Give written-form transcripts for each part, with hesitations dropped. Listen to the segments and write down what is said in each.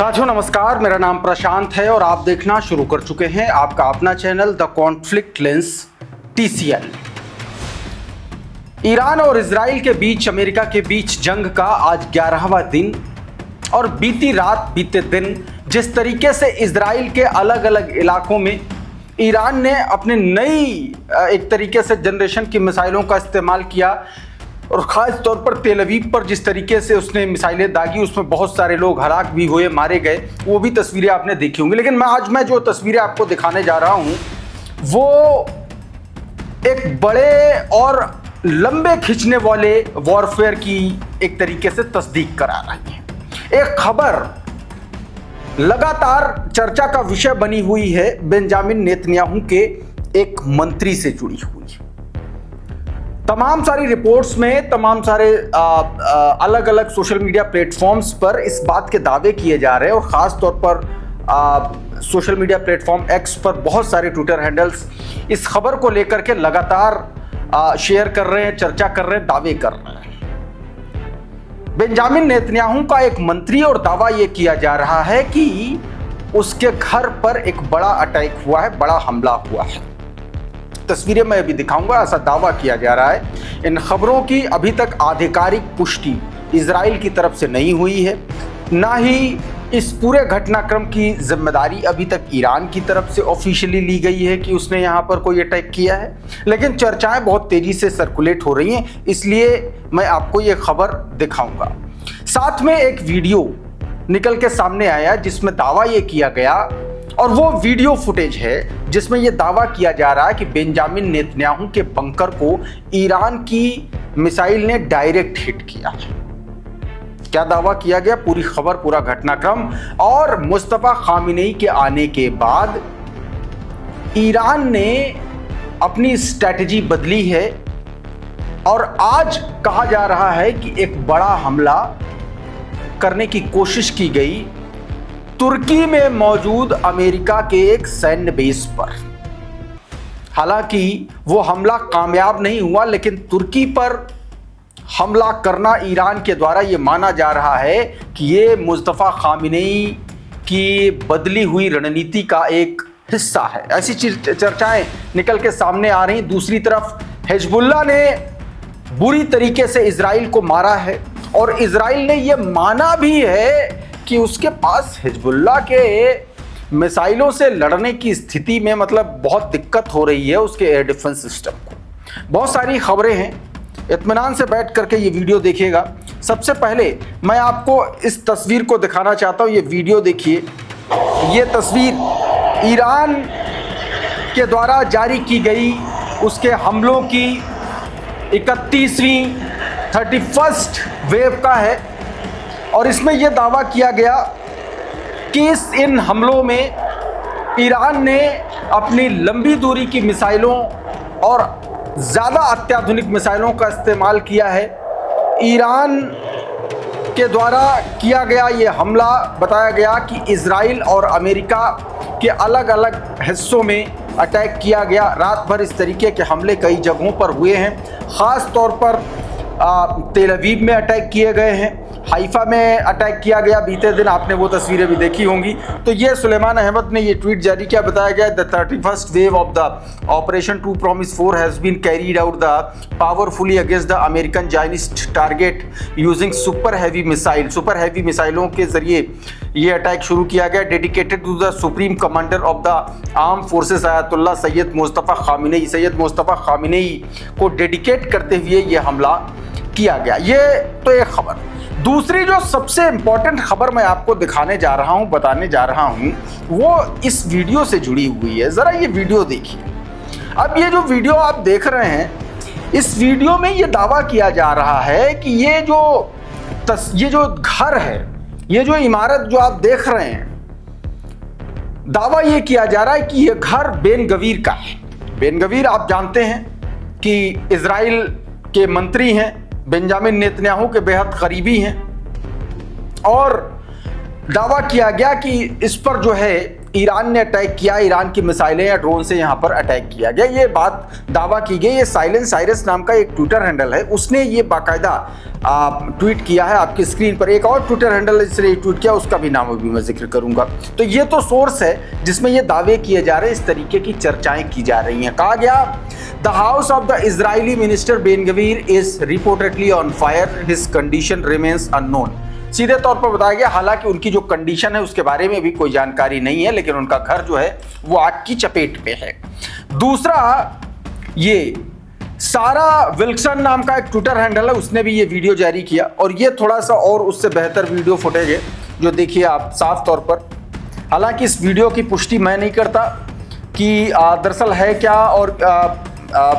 साथियों नमस्कार, मेरा नाम प्रशांत है और आप देखना शुरू कर चुके हैं आपका अपना channel the conflict lens TCL। Iran और इजराइल के बीच, अमेरिका के बीच जंग का आज 11वां दिन और बीती रात बीते दिन जिस तरीके से इजराइल के अलग अलग इलाकों में ईरान ने अपने नई एक तरीके से जनरेशन की मिसाइलों का इस्तेमाल किया और ख़ास तौर पर तेल अवीव पर जिस तरीके से उसने मिसाइलें दागी, उसमें बहुत सारे लोग हलाक भी हुए, मारे गए। वो भी तस्वीरें आपने देखी होंगी। लेकिन आज मैं जो तस्वीरें आपको दिखाने जा रहा हूँ वो एक बड़े और लंबे खींचने वाले वॉरफेयर की एक तरीके से तस्दीक करा रही है। एक खबर लगातार चर्चा का विषय बनी हुई है, बेंजामिन नेतन्याहू के एक मंत्री से जुड़ी हुई। तमाम सारी रिपोर्ट्स में, तमाम सारे अलग अलग सोशल मीडिया प्लेटफॉर्म्स पर इस बात के दावे किए जा रहे हैं और ख़ास तौर पर सोशल मीडिया प्लेटफॉर्म एक्स पर बहुत सारे ट्विटर हैंडल्स इस खबर को लेकर के लगातार शेयर कर रहे हैं, चर्चा कर रहे हैं, दावे कर रहे हैं। बेंजामिन नेतन्याहू का एक मंत्री और दावा यह किया जा रहा है कि उसके घर पर एक बड़ा अटैक हुआ है, बड़ा हमला हुआ है। तस्वीरें मैं अभी दिखाऊंगा, ऐसा दावा किया जा रहा है। इन खबरों की अभी तक आधिकारिक पुष्टि इजराइल की तरफ से नहीं हुई है, ना ही इस पूरे घटनाक्रम की जिम्मेदारी अभी तक ईरान की तरफ से ऑफिशियली ली गई है कि उसने यहाँ पर कोई अटैक किया है। लेकिन चर्चाएं बहुत तेजी से सर्कुलेट हो रही हैं, इसलिए मैं आपको ये खबर दिखाऊंगा। साथ में एक वीडियो निकल के सामने आया जिसमें दावा ये किया गया, और वो वीडियो फुटेज है जिसमें यह दावा किया जा रहा है कि बेंजामिन नेतन्याहू के बंकर को ईरान की मिसाइल ने डायरेक्ट हिट किया। क्या दावा किया गया, पूरी खबर, पूरा घटनाक्रम। और मुस्तफा खामिनेई के आने के बाद ईरान ने अपनी स्ट्रैटेजी बदली है और आज कहा जा रहा है कि एक बड़ा हमला करने की कोशिश की गई तुर्की में मौजूद अमेरिका के एक सैन्य बेस पर। हालांकि वो हमला कामयाब नहीं हुआ, लेकिन तुर्की पर हमला करना ईरान के द्वारा ये माना जा रहा है कि ये मुस्तफा खामिनेई की बदली हुई रणनीति का एक हिस्सा है। ऐसी चर्चाएं निकल के सामने आ रही। दूसरी तरफ हिजबुल्लाह ने बुरी तरीके से इजराइल को मारा है और इजराइल ने ये माना भी है कि उसके पास हिजबुल्लाह के मिसाइलों से लड़ने की स्थिति में मतलब बहुत दिक्कत हो रही है उसके एयर डिफेंस सिस्टम को। बहुत सारी खबरें हैं, इत्मीनान से बैठ करके ये वीडियो देखिएगा। सबसे पहले मैं आपको इस तस्वीर को दिखाना चाहता हूँ। ये वीडियो देखिए। ये तस्वीर ईरान के द्वारा जारी की गई उसके हमलों की 31वीं वेव का है और इसमें यह दावा किया गया कि इन हमलों में ईरान ने अपनी लंबी दूरी की मिसाइलों और ज़्यादा अत्याधुनिक मिसाइलों का इस्तेमाल किया है। ईरान के द्वारा किया गया ये हमला बताया गया कि इजराइल और अमेरिका के अलग अलग हिस्सों में अटैक किया गया। रात भर इस तरीके के हमले कई जगहों पर हुए हैं। ख़ास तौर पर तेल अवीव में अटैक किए गए हैं, हाइफा में अटैक किया गया बीते दिन, आपने वो तस्वीरें भी देखी होंगी। तो ये सुलेमान अहमद ने ये ट्वीट जारी किया, बताया गया the 31st wave of the operation true promise 4 has been carried out the powerfully against the American Zionist target using super heavy missile. Super heavy मिसाइलों के जरिए ये अटैक शुरू किया गया। Dedicated to the supreme commander of the arm forces ayatollah Sayyed Mustafa Khamenei. Sayyed Mustafa Khamenei को dedicate करते हुए ये हमला किया गया। ये तो एक खबर। दूसरी जो सबसे इंपॉर्टेंट खबर मैं आपको दिखाने जा रहा हूं, बताने जा रहा हूं, वो इस वीडियो से जुड़ी हुई है। जरा ये वीडियो देखिए। अब ये जो वीडियो आप देख रहे हैं, इस वीडियो में ये दावा किया जा रहा है कि ये जो घर है, ये जो इमारत जो आप देख रहे हैं, दावा ये किया जा रहा है कि ये घर बेन गवीर का है। बेन गवीर आप जानते हैं कि इजराइल के मंत्री हैं, बेंजामिन नेतन्याहू के बेहद करीबी हैं, और दावा किया गया कि इस पर जो है ईरान ने अटैक किया, ईरान की मिसाइलें या ड्रोन से यहाँ पर अटैक किया गया, ये बात दावा की गई। ये साइलेंस साइरस नाम का एक ट्विटर हैंडल है, उसने ये बाकायदा ट्वीट किया है आपकी स्क्रीन पर। एक और ट्विटर हैंडल जिसने ट्वीट किया उसका भी नाम अभी मैं जिक्र करूंगा। तो ये तो सोर्स है जिसमें ये दावे किए जा रहे हैं, इस तरीके की चर्चाएं की जा रही हैं। कहा गया the house of the Israeli minister Ben Gvir is reportedly on fire, his condition remains unknown. सीधे तौर पर बताया गया, हालांकि उनकी जो कंडीशन है उसके बारे में भी कोई जानकारी नहीं है, लेकिन उनका घर जो है वो आग की चपेट में है। दूसरा, ये सारा विल्सन नाम का एक ट्विटर हैंडल है, उसने भी ये वीडियो जारी किया और ये थोड़ा सा और उससे बेहतर वीडियो फुटेज है जो देखिए आप साफ तौर पर। हालांकि इस वीडियो की पुष्टि मैं नहीं करता कि दरअसल है क्या और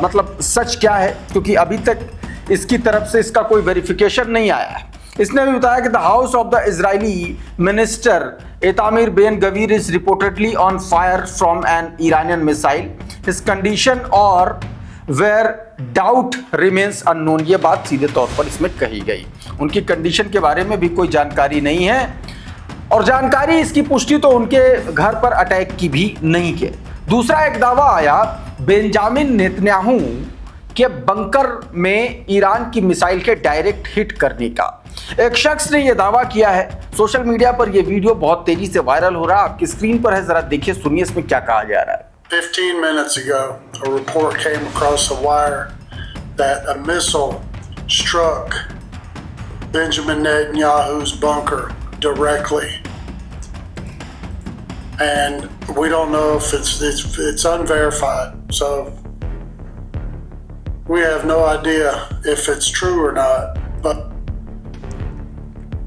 मतलब सच क्या है, क्योंकि अभी तक इसकी तरफ से इसका कोई वेरिफिकेशन नहीं आया है। इसने भी बताया कि the house of the Israeli minister Itamar Ben Gvir is reportedly on fire from an Iranian missile, his condition और वेयर डाउट रिमेन्स अननोन। ये बात सीधे तौर पर इसमें कही गई। उनकी कंडीशन के बारे में भी कोई जानकारी नहीं है और जानकारी इसकी पुष्टि तो उनके घर पर अटैक की भी नहीं की। दूसरा एक दावा आया बेंजामिन नेतन्याहू के बंकर में ईरान की मिसाइल के डायरेक्ट हिट करने का। एक शख्स ने यह दावा किया है। सोशल मीडिया पर यह वीडियो बहुत तेजी से वायरल हो रहा है, आपकी स्क्रीन पर है, जरा देखिए सुनिए इसमें क्या कहा जा रहा है। 15 minutes ago, a report came across the wire that a missile struck Benjamin Netanyahu's bunker directly. And we don't know if it's unverified. So we have no idea if it's true or not, but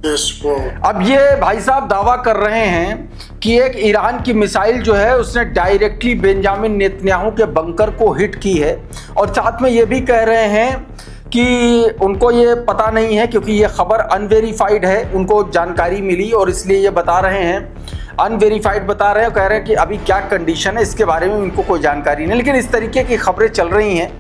this will... अब ये भाई साहब दावा कर रहे हैं कि एक ईरान की मिसाइल जो है उसने डायरेक्टली बेंजामिन नेतन्याहू के बंकर को हिट की है और साथ में ये भी कह रहे हैं कि उनको ये पता नहीं है, क्योंकि ये खबर अनवेरीफाइड है, उनको जानकारी मिली और इसलिए ये बता रहे हैं, अनवेरीफाइड बता रहे हैं, कह रहे हैं कि अभी क्या कंडीशन है इसके बारे में उनको कोई जानकारी नहीं। लेकिन इस तरीके की खबरें चल रही हैं।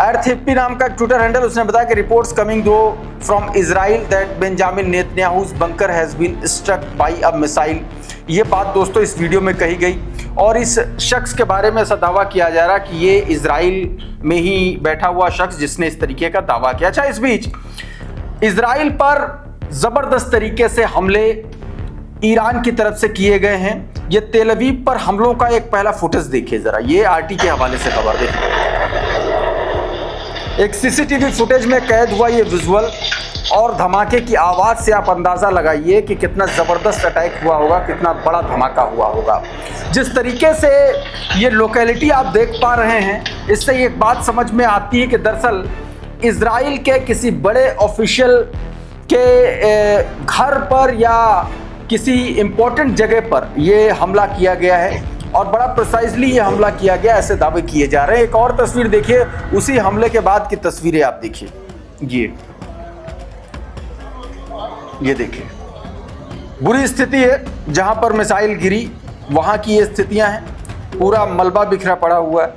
एर्थेपी नाम का ट्विटर हैंडल, उसने बताया कि reports coming through from Israel that Benjamin Netanyahu's bunker has been struck by a missile. ये बात दोस्तों इस वीडियो में कही गई और इस शख्स के बारे में ऐसा दावा किया जा रहा कि ये इजराइल में ही बैठा हुआ शख्स जिसने इस तरीके का दावा किया। अच्छा, इस बीच इजराइल पर जबरदस्त तरीके से हमले ईरान की तरफ से किए गए हैं। ये तेल अवीव पर हमलों का एक पहला फुटेज देखिए जरा, ये आरटी के हवाले से खबर देखिए। एक सीसीटीवी फुटेज में कैद हुआ ये विजुअल और धमाके की आवाज से आप अंदाजा लगाइए कि कितना जबरदस्त अटैक हुआ होगा, कितना बड़ा धमाका हुआ होगा। जिस तरीके से ये लोकेलिटी आप देख पा रहे हैं, इससे एक बात समझ में आती है कि दरअसल इजराइल के किसी बड़े ऑफिशियल के घर पर या किसी इंपॉर्टेंट जगह पर ये हमला किया गया है और बड़ा प्रिसाइजली ये हमला किया गया, ऐसे दावे किए जा रहे हैं। एक और तस्वीर देखिए, उसी हमले के बाद की तस्वीरें आप देखिए। ये देखिए, बुरी स्थिति है जहां पर मिसाइल गिरी, वहां की ये स्थितियां हैं, पूरा मलबा बिखरा पड़ा हुआ है।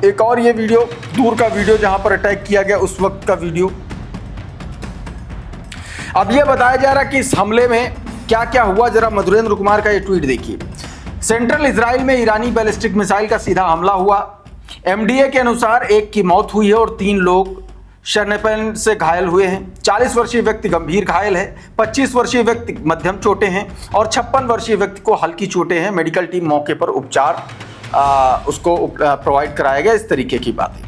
एक और ये वीडियो, दूर का वीडियो जहां पर अटैक किया गया उस वक्त का वीडियो। अब ये बताया जा रहा कि इस हमले में क्या क्या हुआ, जरा मधुरेंद्र कुमार का ये ट्वीट देखिए। सेंट्रल इजराइल में ईरानी बैलिस्टिक मिसाइल का सीधा हमला हुआ। एमडीए के अनुसार एक की मौत हुई है और 3 लोग शरनेपन से घायल हुए हैं। 40 वर्षीय व्यक्ति गंभीर घायल है, 25 वर्षीय व्यक्ति मध्यम चोटें हैं और 56 वर्षीय व्यक्ति को हल्की चोटें हैं। मेडिकल टीम मौके पर उपचार उसको प्रोवाइड कराया गया। इस तरीके की बात है।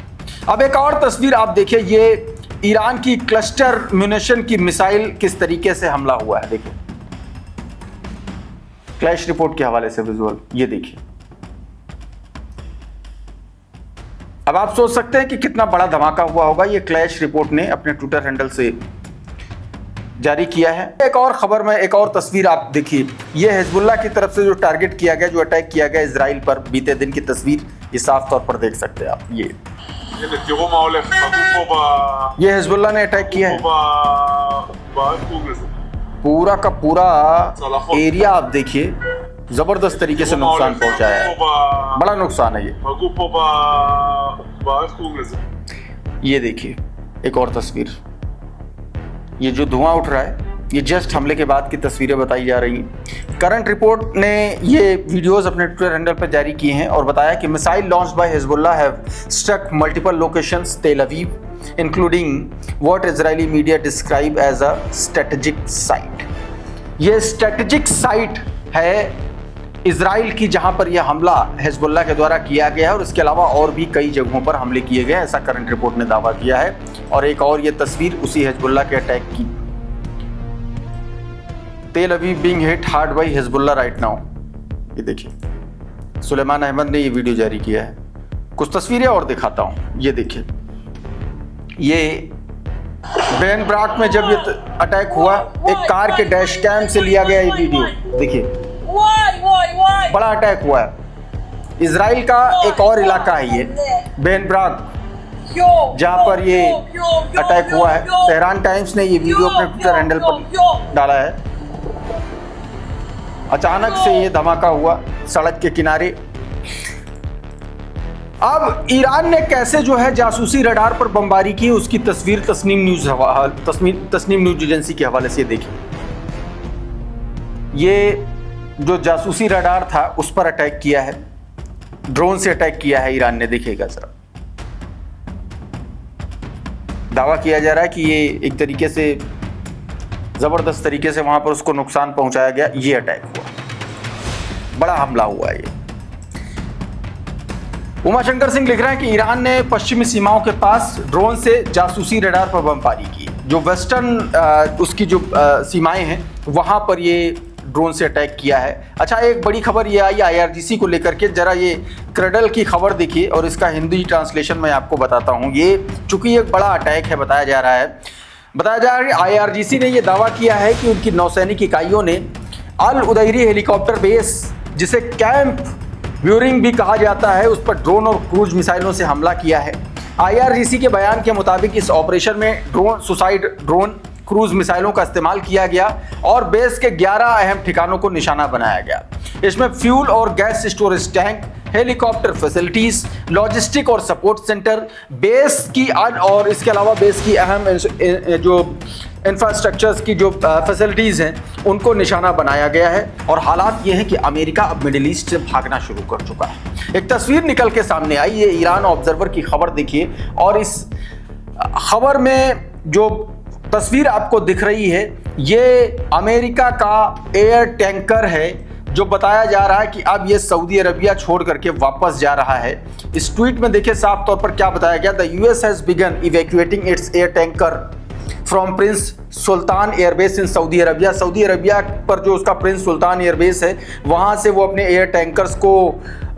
अब एक और तस्वीर आप देखिए, ये ईरान की क्लस्टर म्यूनिशन की मिसाइल किस तरीके से हमला हुआ है। देखिए क्लैश रिपोर्ट के हवाले से विजुअल, ये देखिए। अब आप सोच सकते हैं कि कितना बड़ा धमाका हुआ होगा। ये क्लैश रिपोर्ट ने अपने ट्विटर हैंडल से जारी किया है। एक और खबर में एक और तस्वीर आप देखिए, ये हिजबुल्लाह की तरफ से जो टारगेट किया गया, जो अटैक किया गया इजराइल पर बीते दिन की तस्वीर, ये साफ तौर पर देख सकते हैं आप। ये हिजबुल्लाह ने अटैक किया है। पूरा का पूरा एरिया आप देखिए, जबरदस्त तरीके से नुकसान पहुंचाया है, बड़ा नुकसान है ये देखिए एक और तस्वीर, ये जो धुआं उठ रहा है ये जस्ट हमले के बाद की तस्वीरें बताई जा रही हैं। करंट रिपोर्ट ने ये वीडियोस अपने ट्विटर हैंडल पर जारी किए हैं और बताया कि missile launched by Hezbollah have struck multiple locations Tel Aviv including what Israeli media describe as a strategic site. ये स्ट्रेटेजिक साइट है इजराइल की जहां पर यह हमला हिजबुल्लाह के द्वारा किया गया है और इसके अलावा और भी कई जगहों पर हमले किए गए, ऐसा करंट रिपोर्ट ने दावा किया है। और एक और ये तस्वीर उसी हिजबुल्लाह के अटैक की, Tel Aviv being hit hard by Hezbollah right now. ये देखिए सुलेमान अहमद ने ये वीडियो जारी किया है। कुछ तस्वीरें और दिखाता हूं, ये देखिए, ये बेन ब्राक में जब ये अटैक हुआ एक कार के डैश कैम से लिया गया ये वीडियो, देखिए बड़ा अटैक हुआ है। इजराइल का एक और इलाका है ये बेन ब्राक जहां पर ये अटैक हुआ है। तेहरान टाइम्स ने ये वीडियो अपने ट्विटर हैंडल पर डाला है। अचानक से ये धमाका हुआ सड़क के किनारे। अब ईरान ने कैसे जो है जासूसी रडार पर बमबारी की उसकी तस्वीर तस्नीम न्यूज एजेंसी के हवाले से देखिए। ये जो जासूसी रडार था उस पर अटैक किया है, ड्रोन से अटैक किया है ईरान ने। देखिएगा जरा, दावा किया जा रहा है कि ये एक तरीके से जबरदस्त तरीके से वहां पर उसको नुकसान पहुंचाया गया। ये अटैक हुआ, बड़ा हमला हुआ। ये उमाशंकर सिंह लिख रहे हैं कि ईरान ने पश्चिमी सीमाओं के पास ड्रोन से जासूसी रडार पर बमबारी की। जो वेस्टर्न उसकी जो सीमाएं हैं वहां पर ये ड्रोन से अटैक किया है। अच्छा, एक बड़ी खबर ये आई IRGC को लेकर के, जरा ये क्रडल की खबर देखिए और इसका हिंदी ट्रांसलेशन मैं आपको बताता हूँ। ये चूंकि एक बड़ा अटैक है बताया जा रहा है कि IRGC ने ये दावा किया है कि उनकी नौसैनिक इकाइयों ने अल उदैरी हेलीकॉप्टर बेस, जिसे कैंप ब्यूरिंग भी कहा जाता है, उस पर ड्रोन और क्रूज मिसाइलों से हमला किया है। IRGC के बयान के मुताबिक इस ऑपरेशन में सुसाइड ड्रोन क्रूज मिसाइलों का इस्तेमाल किया गया और बेस के 11 अहम ठिकानों को निशाना बनाया गया। इसमें फ्यूल और gas storage tank, helicopter facilities, logistic और सपोर्ट सेंटर, बेस की और इसके अलावा बेस की अहम जो इंफ्रास्ट्रक्चर्स की जो फैसिलिटीज हैं उनको निशाना बनाया गया है। और हालात ये हैं कि अमेरिका अब मिडिल ईस्ट से भागना शुरू कर चुका है। एक तस्वीर निकल के सामने आई, ये ईरान ऑब्जर्वर की खबर देखिए और इस खबर में जो तस्वीर आपको दिख रही है ये अमेरिका का एयर टैंकर है जो बताया जा रहा है कि अब ये सऊदी अरबिया छोड़ करके वापस जा रहा है। इस ट्वीट में देखिए साफ तौर पर क्या बताया गया, the US has begin evacuating it's air tanker from Prince Sultan airbase in Saudi Arabia. Saudi Arabia पर जो उसका प्रिंस सुल्तान एयरबेस है वहां से वो अपने एयर टैंकर्स को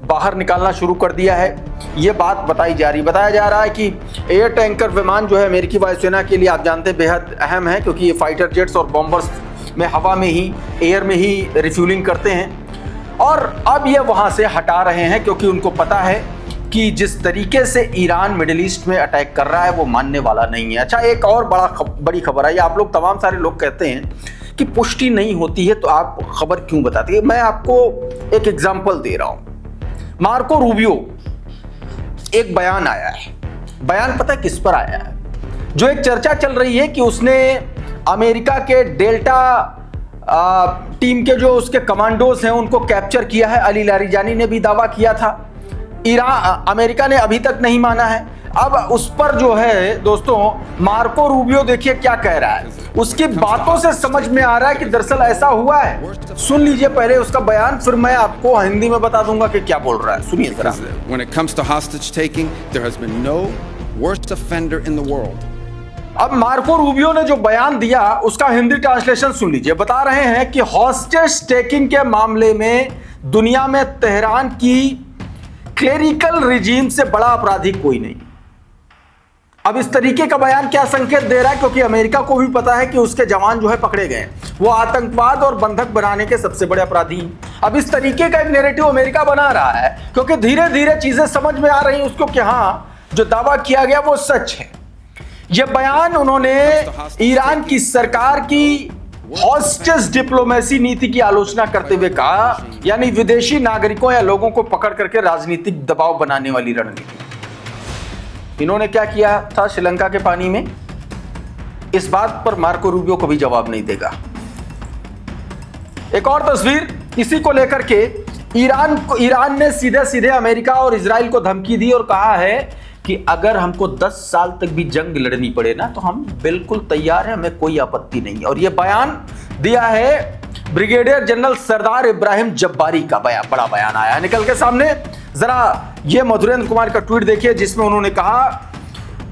बाहर निकालना शुरू कर दिया है। ये बात बताया जा रहा है कि एयर टैंकर विमान जो है अमेरिकी वायुसेना के लिए आप जानते हैं बेहद अहम है, क्योंकि ये फाइटर जेट्स और बॉम्बर्स में हवा में ही एयर में ही रिफ्यूलिंग करते हैं। और अब ये वहां से हटा रहे हैं क्योंकि उनको पता है कि जिस तरीके से ईरान मिडिल ईस्ट में अटैक कर रहा है वो मानने वाला नहीं है। अच्छा, एक और बड़ी खबर है। आप लोग तमाम सारे लोग कहते हैं कि पुष्टि नहीं होती है तो आप खबर क्यों बताते हैं। मैं आपको एक एग्जाम्पल दे रहा हूं। मार्को रूबियो, एक बयान आया है। बयान पता है किस पर आया है? जो एक चर्चा चल रही है कि उसने अमेरिका के डेल्टा टीम के जो उसके कमांडोज हैं उनको कैप्चर किया है। अली लारिजानी ने भी दावा किया था, अमेरिका ने अभी तक नहीं माना है। अब उस पर जो है दोस्तों मार्को रूबियो देखिए क्या कह रहा है। उसकी बातों से समझ में आ रहा है कि दरअसल ऐसा हुआ है। सुन लीजिए पहले उसका बयान, फिर मैं आपको हिंदी में बता दूंगा कि क्या बोल रहा है। सुनिए जरा। When it comes to hostage taking, there has been no worst offender in the world. अब मार्को रूबियो ने जो बयान दिया उसका हिंदी ट्रांसलेशन सुन लीजिए। बता रहे हैं कि हॉस्टेज टेकिंग के मामले में दुनिया में तेहरान की क्लेरिकल रिजीम से बड़ा अपराधी कोई नहीं। अब इस तरीके का बयान क्या संकेत दे रहा है? क्योंकि अमेरिका को भी पता है कि उसके जवान जो है पकड़े गए, वो आतंकवाद और बंधक बनाने के सबसे बड़े अपराधी। अब इस तरीके का एक नैरेटिव अमेरिका बना रहा है क्योंकि धीरे धीरे चीजें समझ में आ रही हैं उसको कि हाँ जो दावा किया गया वो सच है। यह बयान उन्होंने ईरान की सरकार की हॉस्टेज डिप्लोमेसी नीति की आलोचना करते हुए कहा, यानी विदेशी नागरिकों या लोगों को पकड़ करके राजनीतिक दबाव बनाने वाली रणनीति। इन्होंने क्या किया था श्रीलंका के पानी में? इस बात पर मार्को रूबियो कभी जवाब नहीं देगा। एक और तस्वीर इसी को लेकर के ईरान ने सीधे सीधे अमेरिका और इजराइल को धमकी दी और कहा है कि अगर हमको 10 साल तक भी जंग लड़नी पड़े ना तो हम बिल्कुल तैयार हैं, हमें कोई आपत्ति नहीं। और यह बयान दिया है ब्रिगेडियर जनरल सरदार इब्राहिम जब्बारी का। बड़ा बयान आया है निकल के सामने। जरा ये मधुरेंद्र कुमार का ट्वीट देखिए, जिसमें उन्होंने कहा,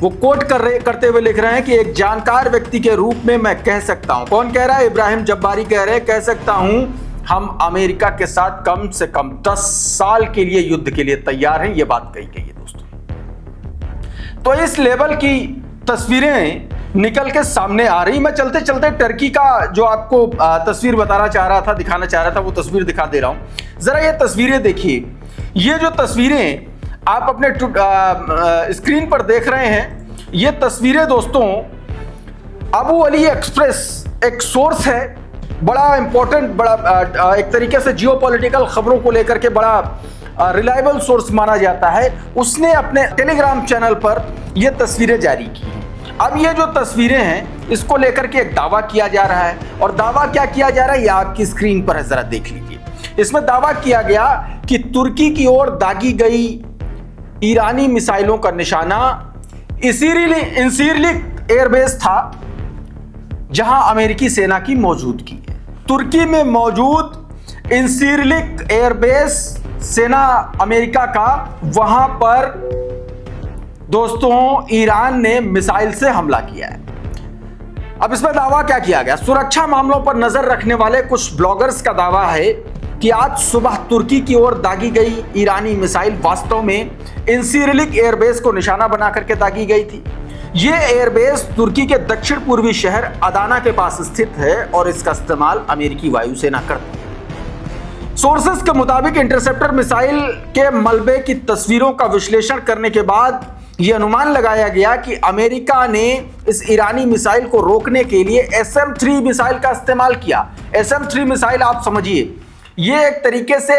वो कोट करते हुए लिख रहे हैं कि एक जानकार व्यक्ति के रूप में मैं कह सकता हूं। कौन कह रहा है? इब्राहिम जब्बारी कह रहे हैं, कह सकता हूं हम अमेरिका के साथ कम से कम 10 साल के लिए युद्ध के लिए तैयार हैं। ये बात कही गई है दोस्तों। तो इस लेवल की तस्वीरें निकल के सामने आ रही। मैं चलते चलते टर्की का जो आपको तस्वीर दिखाना चाह रहा था वो तस्वीर दिखा दे रहा हूं। जरा ये तस्वीरें देखिए। ये जो तस्वीरें आप अपने स्क्रीन पर देख रहे हैं, ये तस्वीरें दोस्तों अबू अली एक्सप्रेस एक सोर्स है, बड़ा इंपॉर्टेंट, बड़ा एक तरीके से जियोपॉलिटिकल खबरों को लेकर के बड़ा रिलायबल सोर्स माना जाता है। उसने अपने टेलीग्राम चैनल पर ये तस्वीरें जारी की। अब ये जो तस्वीरें हैं इसको लेकर के एक दावा किया जा रहा है, और दावा क्या किया जा रहा है ये आपकी स्क्रीन पर है, जरा देख लीजिए। इसमें दावा किया गया कि तुर्की की ओर दागी गई ईरानी मिसाइलों का निशाना इंसीरलिक एयरबेस था, जहां अमेरिकी सेना की मौजूदगी है। तुर्की में मौजूद इंसीरलिक एयरबेस सेना अमेरिका का, वहां पर दोस्तों ईरान ने मिसाइल से हमला किया है। अब इसमें दावा क्या किया गया? सुरक्षा मामलों पर नजर रखने वाले कुछ ब्लॉगर्स का दावा है कि आज सुबह तुर्की की ओर दागी गई ईरानी मिसाइल वास्तव में इंसीरलिक एयरबेस को निशाना बना करके दागी गई थी। यह एयरबेस तुर्की के दक्षिण पूर्वी शहर अदाना के पास स्थित है और इसका इस्तेमाल अमेरिकी वायुसेना करती है। सोर्सेस के मुताबिक इंटरसेप्टर मिसाइल के मलबे की तस्वीरों का विश्लेषण करने के बाद यह अनुमान लगाया गया कि अमेरिका ने इस ईरानी मिसाइल को रोकने के लिए SM-3 मिसाइल का इस्तेमाल किया। SM-3 मिसाइल आप समझिए, ये एक तरीके से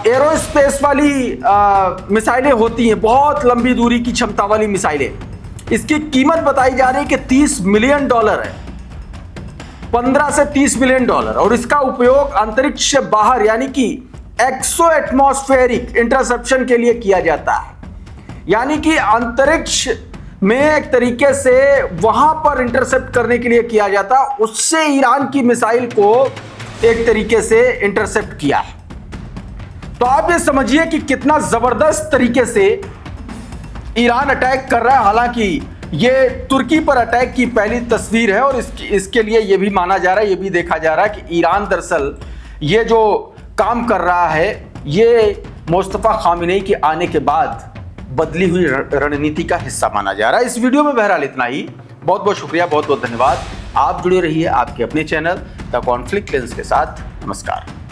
एरोस्पेस वाली मिसाइलें होती हैं, बहुत लंबी दूरी की क्षमता वाली मिसाइलें। इसकी कीमत बताई जा रही है कि $30 मिलियन है, 15 से $30 मिलियन, और इसका उपयोग अंतरिक्ष से बाहर यानी कि एक्सो एटमॉस्फेरिक इंटरसेप्शन के लिए किया जाता है। यानी कि अंतरिक्ष में एक तरीके से वहां पर इंटरसेप्ट करने के लिए किया जाता, उससे ईरान की मिसाइल को एक तरीके से इंटरसेप्ट किया है। तो आप ये समझिए कि कितना जबरदस्त तरीके से ईरान अटैक कर रहा है। हालांकि ये तुर्की पर अटैक की पहली तस्वीर है, और इसके लिए ये भी माना जा रहा है, ये भी देखा जा रहा है कि ईरान दरअसल ये जो काम कर रहा है ये मुस्तफा खामिनेई के आने के बाद बदली हुई रणनीति का हिस्सा माना जा रहा है। इस वीडियो में बहरहाल इतना ही। बहुत बहुत शुक्रिया, बहुत बहुत धन्यवाद। आप जुड़े रहिए आपके अपने चैनल द कॉन्फ्लिक्ट लेंस के साथ। नमस्कार।